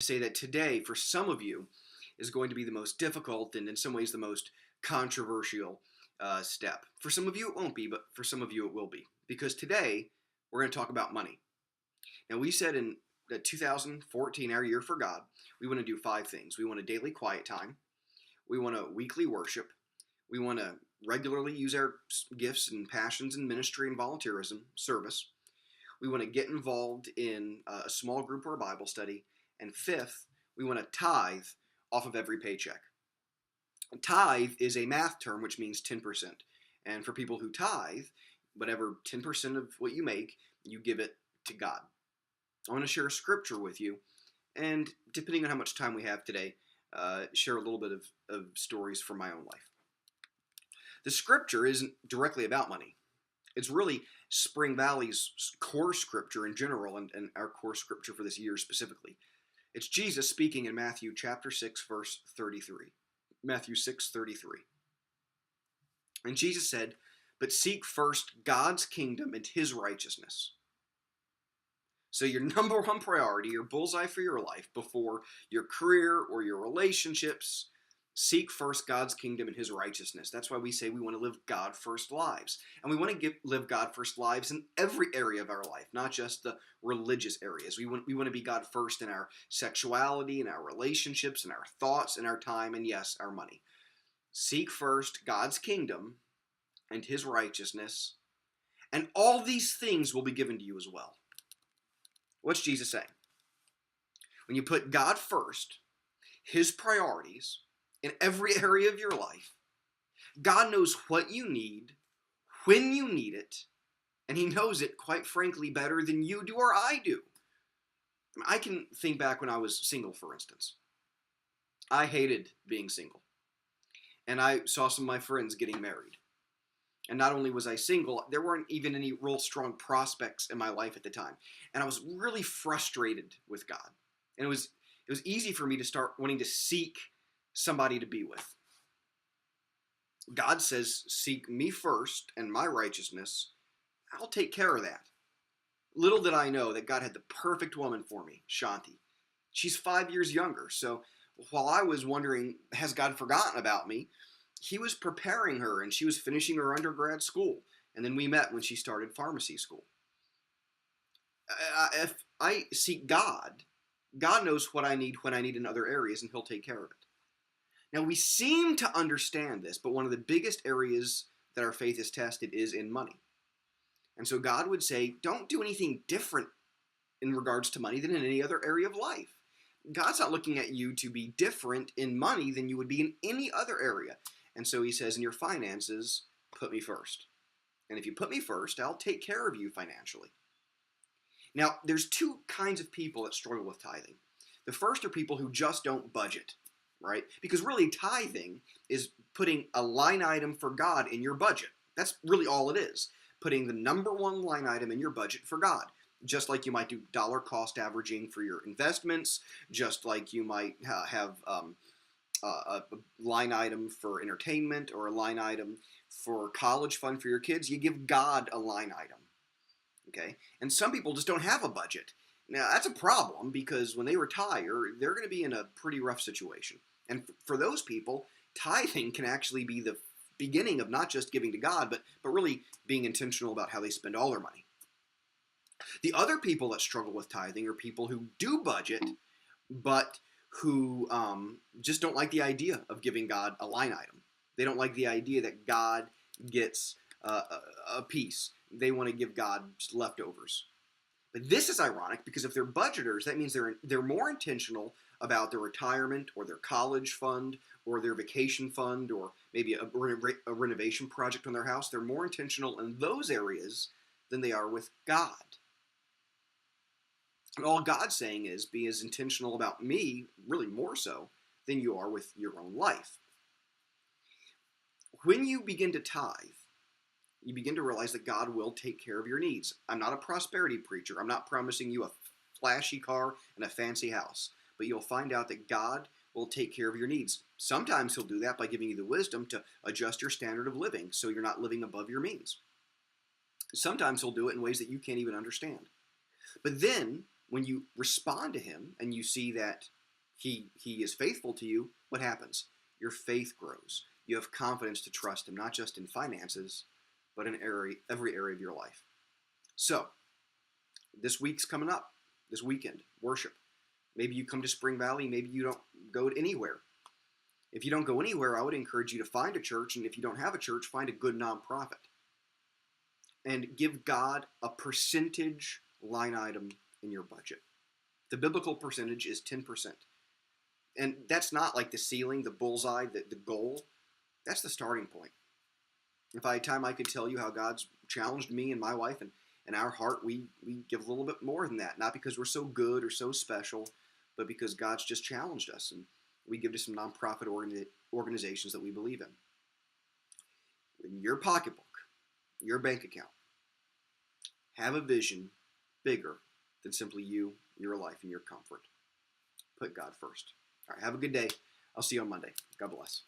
Say that today, for some of you, is going to be the most difficult and in some ways the most controversial step. For some of you, it won't be, but for some of you, it will be. Because today, we're going to talk about money. Now, we said in 2014, our year for God, we want to do five things. We want a daily quiet time. We want a weekly worship. We want to regularly use our gifts and passions in ministry and volunteerism, service. We want to get involved in a small group or a Bible study. And fifth, we want to tithe off of every paycheck. Tithe is a math term which means 10%. And for people who tithe, whatever 10% of what you make, you give it to God. I want to share a scripture with you, and depending on how much time we have today, share a little bit of stories from my own life. The scripture isn't directly about money. It's really Spring Valley's core scripture in general, and our core scripture for this year specifically. It's Jesus speaking in Matthew chapter 6, verse 33. Matthew 6:33. And Jesus said, "But seek first God's kingdom and his righteousness." So your number one priority, your bullseye for your life, before your career or your relationships, seek first God's kingdom and his righteousness. That's why we say we want to live God first lives. And we want to live God first lives in every area of our life, not just the religious areas. We want to be God first in our sexuality, in our relationships, in our thoughts, in our time, and yes, our money. Seek first God's kingdom and his righteousness, and all these things will be given to you as well. What's Jesus saying? When you put God first, his priorities, in every area of your life, God knows what you need, when you need it, and he knows it, quite frankly, better than you do or I do. I can think back when I was single, for instance. I hated being single. And I saw some of my friends getting married. And not only was I single, there weren't even any real strong prospects in my life at the time. And I was really frustrated with God. And it was easy for me to start wanting to seek somebody to be with. God says, "Seek me first and my righteousness. I'll take care of that." Little did I know that God had the perfect woman for me, Shanti. She's 5 years younger, so while I was wondering, has God forgotten about me? He was preparing her, and she was finishing her undergrad school. And then we met when she started pharmacy school. If I seek God, God knows what I need when I need in other areas, and he'll take care of it. Now, we seem to understand this, but one of the biggest areas that our faith is tested is in money. And so God would say, don't do anything different in regards to money than in any other area of life. God's not looking at you to be different in money than you would be in any other area. And so he says, in your finances, put me first. And if you put me first, I'll take care of you financially. Now, there's two kinds of people that struggle with tithing. The first are people who just don't budget, right? Because really, tithing is putting a line item for God in your budget. That's really all it is. Putting the number one line item in your budget for God. Just like you might do dollar cost averaging for your investments, just like you might have a line item for entertainment or a line item for college fund for your kids. You give God a line item, okay? And some people just don't have a budget. Now, that's a problem because when they retire, they're going to be in a pretty rough situation. And for those people, tithing can actually be the beginning of not just giving to God, but really being intentional about how they spend all their money. The other people that struggle with tithing are people who do budget, but who just don't like the idea of giving God a line item. They don't like the idea that God gets a piece. They want to give God just leftovers. But this is ironic because if they're budgeters, that means they're more intentional about their retirement or their college fund or their vacation fund or maybe a renovation project on their house. They're more intentional in those areas than they are with God. And all God's saying is, be as intentional about me, really more so, than you are with your own life. When you begin to tithe, you begin to realize that God will take care of your needs. I'm not a prosperity preacher. I'm not promising you a flashy car and a fancy house. But you'll find out that God will take care of your needs. Sometimes he'll do that by giving you the wisdom to adjust your standard of living so you're not living above your means. Sometimes he'll do it in ways that you can't even understand. But then when you respond to him and you see that he is faithful to you, what happens? Your faith grows. You have confidence to trust him, not just in finances, but in every area of your life. So, this week's coming up, this weekend, worship. Maybe you come to Spring Valley, maybe you don't go anywhere. If you don't go anywhere, I would encourage you to find a church, and if you don't have a church, find a good nonprofit. And give God a percentage line item in your budget. The biblical percentage is 10%. And that's not like the ceiling, the bullseye, the goal. That's the starting point. If I had time, I could tell you how God's challenged me and my wife, and our heart, we give a little bit more than that. Not because we're so good or so special, but because God's just challenged us, and we give to some nonprofit organizations that we believe in. In your pocketbook, your bank account, have a vision bigger than simply you, your life, and your comfort. Put God first. All right, have a good day. I'll see you on Monday. God bless.